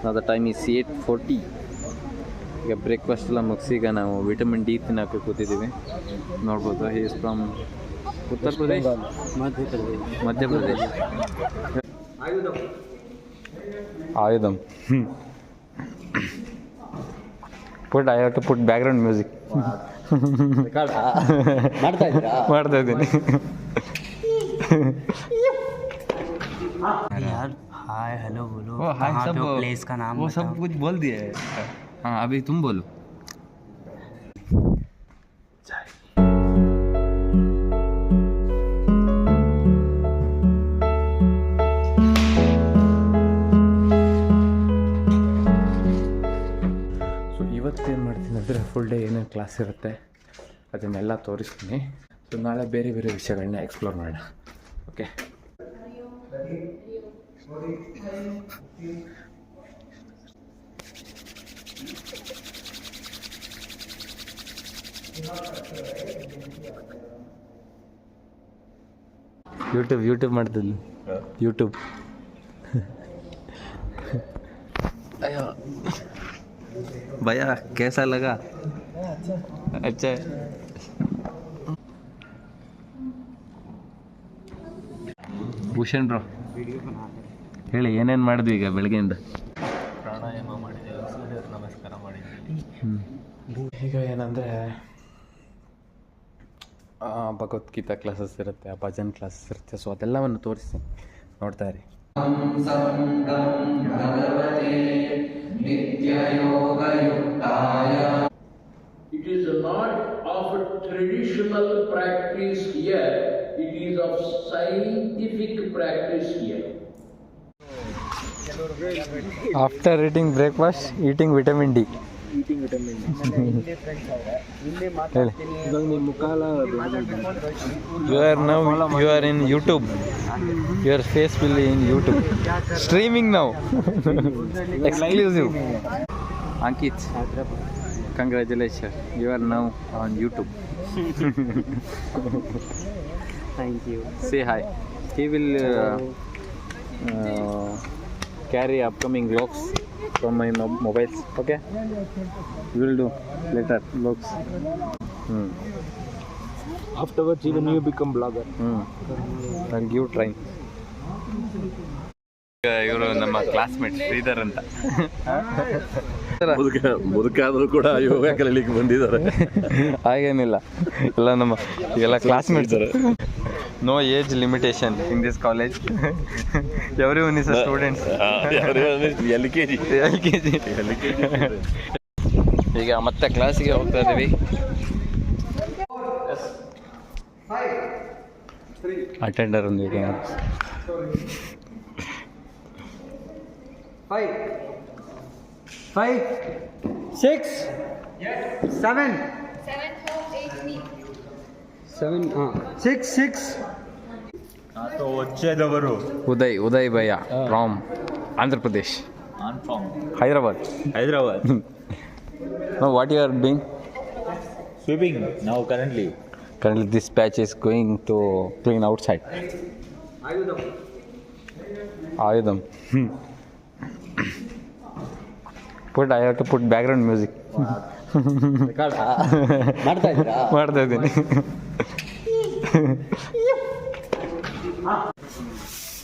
Now the time is 8:40. ಈಗ breakfast ಎಲ್ಲ ಮುಗಿಸಿ ಈಗ ನಾವು ವಿಟಮಿನ್ ಡಿ ತಿನ್ನೋಕ್ಕೆ ಕೂತಿದ್ದೀವಿ. ನೋಡ್ಬೋದು ಹಿ ಇಸ್ ಫ್ರಮ್ ಉತ್ತರ ಪ್ರದೇಶ್, ಮಧ್ಯಪ್ರದೇಶ್. ಆಯುಧಂ. Put I have to put background music. ಮಾಡ್ತಾ ಇದ್ದೀನಿ. यार हाय हेलो बोलो. हाय सब प्लेस का नाम वो सब कुछ बोल दिया है. हाँ अभी तुम बोलो. ಸೊ ಇವತ್ತೇನು ಮಾಡ್ತೀನಿ ಅಂದರೆ ಫುಲ್ ಡೇ ಏನೇನು ಕ್ಲಾಸ್ ಇರುತ್ತೆ ಅದನ್ನೆಲ್ಲ ತೋರಿಸ್ತೀನಿ. ಸೊ ನಾಳೆ ಬೇರೆ ಬೇರೆ ವಿಷಯಗಳನ್ನ ಎಕ್ಸ್ಪ್ಲೋರ್ ಮಾಡೋಣ. ಓಕೆ. ಯೂಟ್ಯೂಬ್ ಮಾಡ್ತಿದ್ವಿ. ಯೂಟ್ಯೂಬ್. ಅಯ್ಯೋ ಭಯ कैसा लगा? अच्छा ಭೂಷಣ್ ಬ್ರೋ ಹೇಳಿ ಏನೇನು ಮಾಡಿದ್ವಿ ಈಗ ಬೆಳಗ್ಗೆಯಿಂದ? ಪ್ರಾಣಾಯಾಮ ಮಾಡಿದ್ದೇವೆ, ಸೂರ್ಯ ನಮಸ್ಕಾರ ಮಾಡಿದ್ದೀವಿ. ಈಗ ಏನಂದರೆ ಭಗವದ್ಗೀತಾ ಕ್ಲಾಸಸ್ ಇರುತ್ತೆ, ಭಜನ್ ಕ್ಲಾಸಸ್ ಇರುತ್ತೆ. ಸೊ ಅದೆಲ್ಲವನ್ನು ತೋರಿಸ್ತೀನಿ, ನೋಡ್ತಾ ಇರಿ. It is not of a traditional practice here, it is of scientific practice here. After eating breakfast, eating vitamin D. You are in YouTube. Your face will be in YouTube. Streaming now. Exclusive. Ankit, congratulations. You are now on YouTube. Thank you. Say hi. He will carry upcoming vlogs from my mobiles. Okay? You will do later vlogs. Afterwards even you become blogger. I'll give trying. ಇವರು ನಮ್ಮ classmate Sridhar ಅಂತ. ಮುದುಕಾದರೂ ಕೂಡ ಯೋಗ ಕಲೀಲಿಕ್ಕೆ ಬಂದಿದ್ದಾರೆ. ಹಾಗೇನಿಲ್ಲ, ಎಲ್ಲ classmates. No age limitation in this college. Everyone is a student. LKG. ಈಗ ಮತ್ತೆ ಕ್ಲಾಸಿಗೆ ಹೋಗ್ತಾ ಇದ್ದೀವಿ. ಅಟೆಂಡರ್ ಒಂದಿಗೆ 5 6 7 6 వచ్చేదెవరు? ಉದಯ್ ಭಯ್ಯ from Andhra Pradesh, Hyderabad. Now what you are doing? Sweeping now currently. Currently this patch is going to clean outside. Ayudham. Put I have to put background music. ಮಾಡ್ತಾ ಇದ್ದೀನಿ.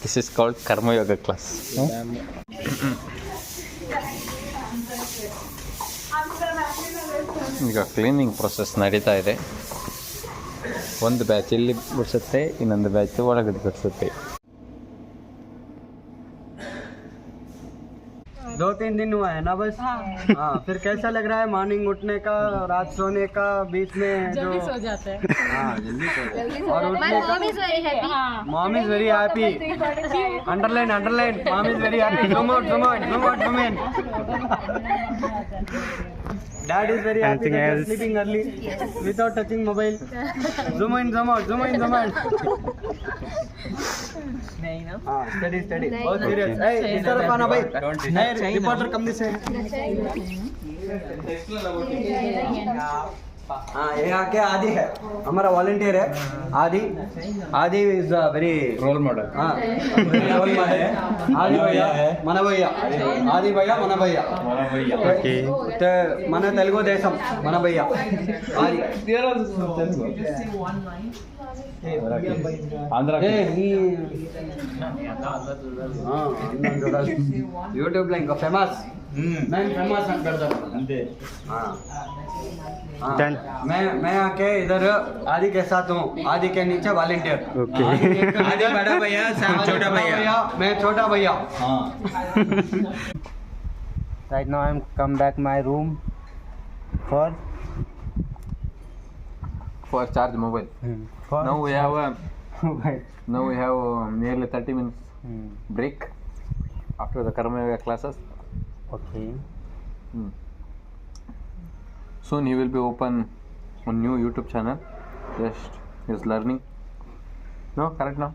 This is called Karma Yoga class. ಈಗ cleaning process ನಡೀತಾ ಇದೆ. ಒಂದು batch ಇಲ್ಲಿ ಬಿಡಿಸುತ್ತೆ, ಇನ್ನೊಂದು batch ಒಳಗಡೆ ಬಿಡಿಸುತ್ತೆ. 2-3 दिन हुआ है ना बस. हाँ फिर कैसा लग रहा है मॉर्निंग उठने का, रात सोने का, बीच में जल्दी सो जाते हैं. हाँ जल्दी सो जाते हैं. और उठने का mom is very happy. Underline mom is very happy. zoom out in. Dad is very happy that you're sleeping early without touching mobile. Zoom in, zoom out. नहीं ना. हाँ steady. बहुत serious. Hey, इस तरफ आना भाई. Hey, reporter come this way. हाँ, ये आके आदि है, हमारा वॉलंटियर है आदि। आदि इज वेरी रोल मॉडल. हाँ रोल मॉडल है। आदि भैया मन भैया, आदि भैया मन भैया, तो मन तेलुगु देशम मन भैया आदि. ఆంధ్ర यूट्यूब లో ఇంకా ఫేమస్ मैं फेमस అని పెడతాను అంతే. मैं आके इधर आदि के साथ हूँ, आदि के नीचे वॉलंटियर. ओके. आदि बड़ा भैया, सैम छोटा भैया, मैं छोटा भैया. Right now I'm come back my room for charge mobile. Now we have nearly 30 minutes break after the Karma Yoga classes. Okay. Soon he will be open on new YouTube channel. Just he's learning. No, correct now.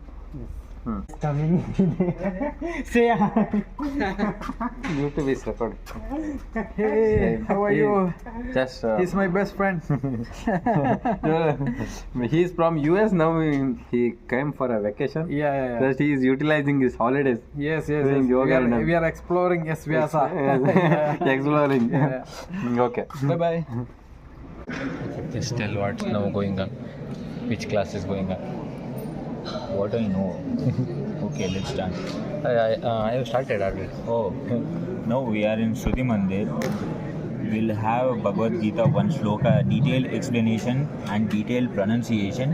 Coming. Say hi. YouTube is recording. Hey, how are you? Just He's my best friend. he's from US now. He came for a vacation. Yeah. Just he is utilizing his holidays. Yes. Doing yoga and We are exploring Vyasa. Exploring. Yeah. Okay. Bye. Just tell what's now going on. Which class is going on? What I know. Okay, let's start. I have started already. Oh, now we are in Shruti Mandir. We'll have Bhagavad Gita, one shloka, detailed explanation and detailed pronunciation.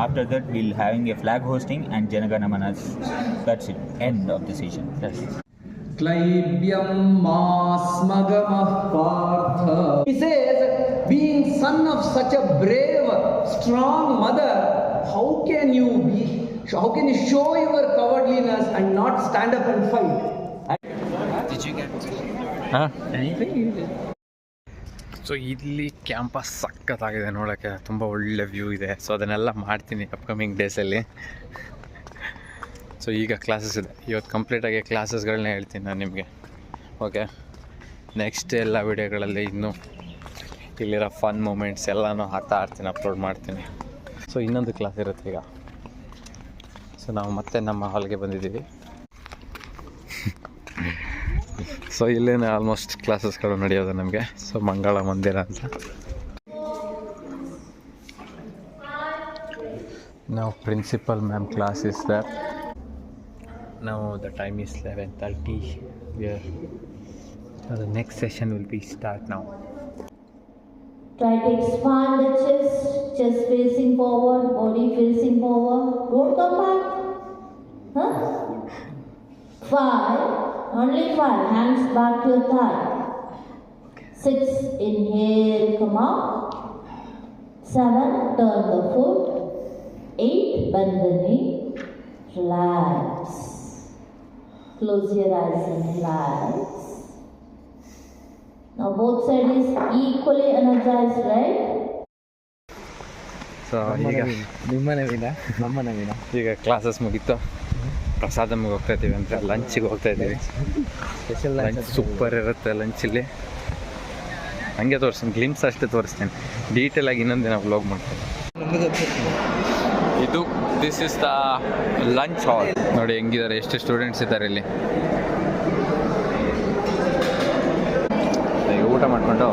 After that, we'll having a flag hosting and Janagana Manas. That's it. End of the session. Yes. Klaibyam masmagamah partha. He says, being son of such a brave, strong mother, how can you show your cowardliness and not stand up and fight? So ಇಲ್ಲಿ campus ಸಖತ್ತಾಗಿದೆ ನೋಡೋಕ್ಕೆ, ತುಂಬ ಒಳ್ಳೆ view ಇದೆ. So ಅದನ್ನೆಲ್ಲ ಮಾಡ್ತೀನಿ upcoming ಡೇಸಲ್ಲಿ. So ಈಗ ಕ್ಲಾಸಸ್ ಇದೆ, ಇವತ್ತು ಕಂಪ್ಲೀಟಾಗಿ ಕ್ಲಾಸಸ್ಗಳನ್ನ ಹೇಳ್ತೀನಿ ನಾನು ನಿಮಗೆ. ಓಕೆ, ನೆಕ್ಸ್ಟ್ ಎಲ್ಲ ವಿಡಿಯೋಗಳಲ್ಲಿ ಇನ್ನೂ ಇಲ್ಲಿರೋ ಫನ್ ಮೂಮೆಂಟ್ಸ್ ಎಲ್ಲನೂ ಆಡ್ತೀನಿ, ಅಪ್ಲೋಡ್ ಮಾಡ್ತೀನಿ. ಸೊ ಇನ್ನೊಂದು ಕ್ಲಾಸ್ ಇರುತ್ತೆ ಈಗ. ಸೊ ನಾವು ಮತ್ತೆ ನಮ್ಮ ಹಾಲ್ಗೆ ಬಂದಿದ್ದೀವಿ. ಸೊ ಇಲ್ಲೇನೆ ಆಲ್ಮೋಸ್ಟ್ ಕ್ಲಾಸಸ್ಗಳು ನಡೆಯೋದು ನಮಗೆ. ಸೊ ಮಂಗಳ ಮಂದಿರ ಅಂತ. ನಾವು principal ma'am class is there. ನಾವು the time is 11:30. The next session will be start now. Try to expand the chest facing forward, body facing forward. Don't come back. Huh? 5, only 5, hands back to your thigh. 6, inhale, come out. 7, turn the foot. 8, bend the knee. Relax. Close your eyes and relax. Now both sides is equally energized, right? So ಈಗ classes ಮುಗೀತು, ಪ್ರಸಾದಮ್ಗೆ ಹೋಗ್ತಾ ಇದ್ದೀವಿ ಅಂದರೆ ಲಂಚಿಗೆ ಹೋಗ್ತಾ ಇದ್ದೀವಿ. Lunch super ಇರುತ್ತೆ ಲಂಚಲ್ಲಿ. ಹಂಗೆ ತೋರಿಸ್ತೀನಿ, ಗ್ಲಿಮ್ಸ್ ಅಷ್ಟೇ ತೋರಿಸ್ತೀನಿ, ಡೀಟೇಲಾಗಿ ಇನ್ನೊಂದು ದಿನ ವ್ಲಾಗ್ ಮಾಡ್ತೀನಿ. ಇದು ದಿಸ್ ಇಸ್ ದ ಲಂಚ್ ಹಾಲ್. ನೋಡಿ ಹೆಂಗಿದ್ದಾರೆ, ಎಷ್ಟು ಸ್ಟೂಡೆಂಟ್ಸ್ ಇದ್ದಾರೆ ಇಲ್ಲಿ. ಈಗ ಊಟ ಮಾಡಿಕೊಂಡು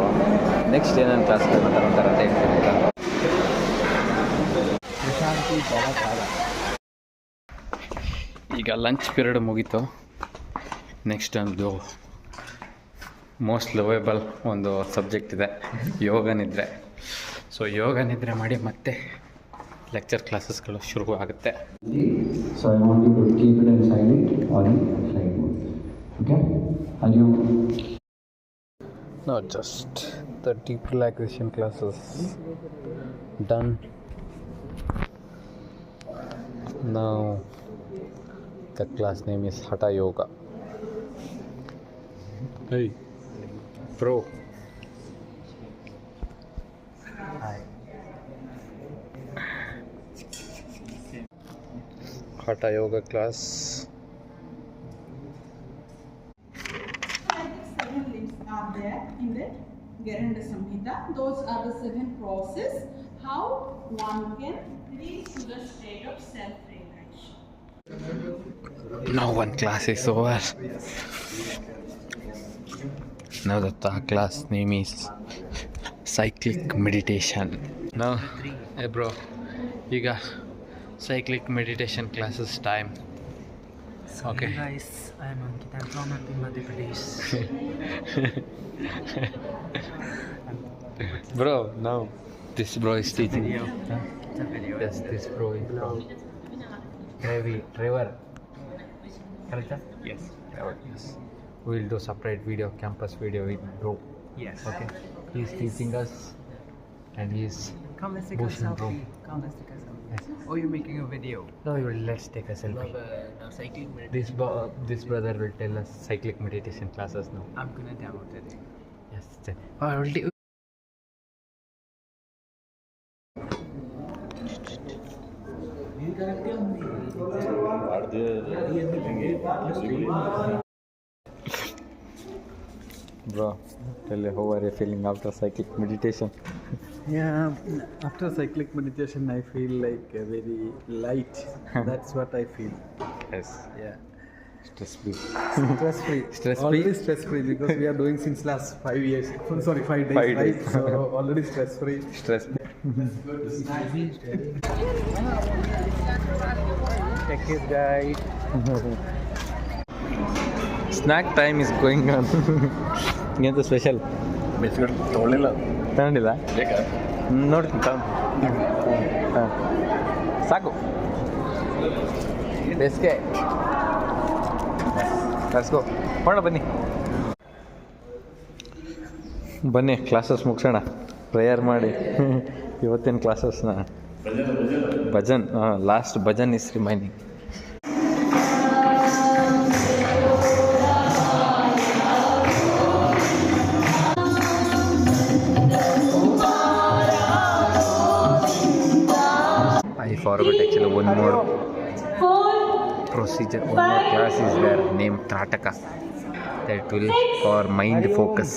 ನೆಕ್ಸ್ಟ್ ಏನೇನು ಕ್ಲಾಸ್ಗಳು ಮಾತಾಡ್ತಾರೆ ಅಂತ ಹೇಳ್ತೀನಿ. ಈಗ ಲಂಚ್ ಪೀರಿಯಡ್ ಮುಗೀತು. ನೆಕ್ಸ್ಟ್ ಒಂದು ಮೋಸ್ಟ್ ಲವೇಬಲ್ ಒಂದು ಸಬ್ಜೆಕ್ಟ್ ಇದೆ, ಯೋಗ ನಿದ್ರೆ. ಸೊ ಯೋಗ ನಿದ್ರೆ ಮಾಡಿ ಮತ್ತೆ ಲೆಕ್ಚರ್ ಕ್ಲಾಸಸ್ಗಳು ಶುರು ಆಗುತ್ತೆ. So I want you to keep it in silent or in flight mode. Okay? Are you? No, just the deep relaxation classes done. Now the class name is Hatha Yoga. Hey, bro. Hi. Hatha Yoga class. 7 limbs are there in the Garanda Samhita. Those are the 7 processes how one can reach to the state of self-realization. Now one class is over. Now the class name is cyclic meditation. Now, hey bro, you got cyclic meditation classes time. Okay. Guys, I am Ankit. I'm from Madhya Pradesh. Bro, now this bro is teaching. It's a video. Yes, this bro is from Trevor. Correct? Yes. Trevor. Yes. We will do separate video, campus video with bro. Yes. Okay. He's teaching us, and he's Come, let's take a Bhushan bro. selfie. Come, let's take a selfie. Yes. Oh, you're making a video. No, let's take a selfie. Now cycling meditation. This brother will tell us cyclic meditation classes now. I'm gonna download it. Yes. Already. Bro, tell me how are you feeling after cyclic meditation? Yeah, after cyclic meditation, I feel like very light. That's what I feel. Yes. Yeah. Stress free. Stress free. Stress Already free? stress free because we are doing since last 5 years. Sorry, 5 days, 5 right? days. So already stress free. Stress free. Check his guide. Snack time is going on. It's special. ತಗೊಂಡಿಲ್ಲ ನೋಡ್ತೀನಿ ಹಾಂ ಸಾಕು ಬೇಸಿಗೆ ಕರ್ಸ್ಕೋ ಮಾಡೋಣ ಬನ್ನಿ classes ಮುಗಿಸೋಣ prayer ಮಾಡಿ ಇವತ್ತಿನ ಕ್ಲಾಸಸ್ನ bhajan last bhajan is remaining. I forgot actually one more procedure, one more class is there named Trataka. That will for mind focus.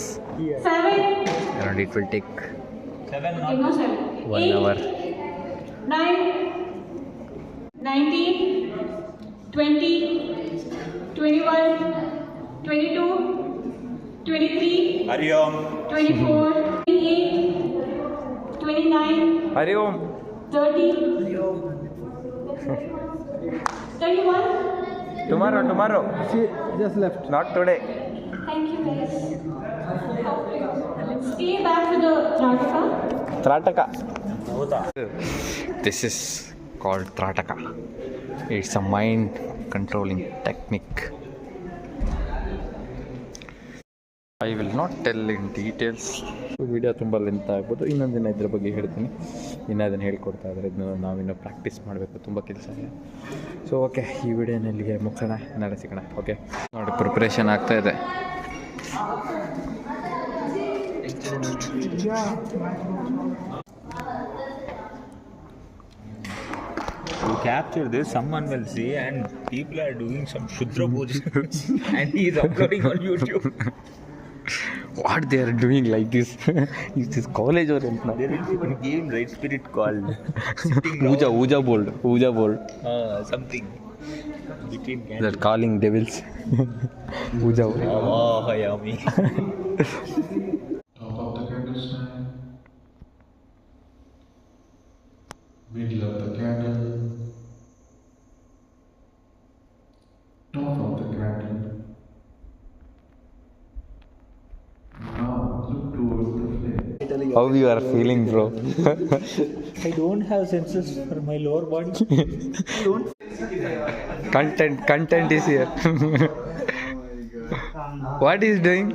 And it will take 1 hour. 9, 19, 20, 21, 22, 23, Hari Om. 24, 28, 29, Hari Om. 30, 31. Tomorrow. She just left. Not today. Thank you guys. Stay back to the Trataka. Trataka. This is called Trataka. It's a mind controlling technique. I will not tell in details. Video ತುಂಬ length ಆಗ್ಬೋದು. ಇನ್ನೊಂದು ದಿನ ಇದ್ರ ಬಗ್ಗೆ ಹೇಳ್ತೀನಿ. ಇನ್ನದನ್ನು ಹೇಳ್ಕೊಡ್ತಾ ಇದ್ದಾರೆ. ಇದನ್ನು ನಾವಿನ್ನೂ ಪ್ರಾಕ್ಟೀಸ್ ಮಾಡಬೇಕು, ತುಂಬ ಕೆಲಸ ಇದೆ. ಸೊ ಓಕೆ, ಈ ವಿಡಿಯೋನ ಇಲ್ಲಿಗೆ ಮುಗಿಸೋಣ, ನಾಳೆ ಸಿಗೋಣ. ಓಕೆ ನೋಡಿ, ಪ್ರಿಪ್ರೇಷನ್ ಆಗ್ತಾ ಇದೆ. To capture this, someone will see, and people are doing some Shudra Puja, and he is uploading on YouTube. What they are doing like this? Is this college or anything? There will be one game, right? Spirit called Ouija board. Something between They're calling devils. Ouija. Oh, yummy. Top of the candle stand, middle of the candle, top of the candle. Now look towards the flame. How you are feeling, bro? I don't have senses for my lower body. Content is here. What is doing?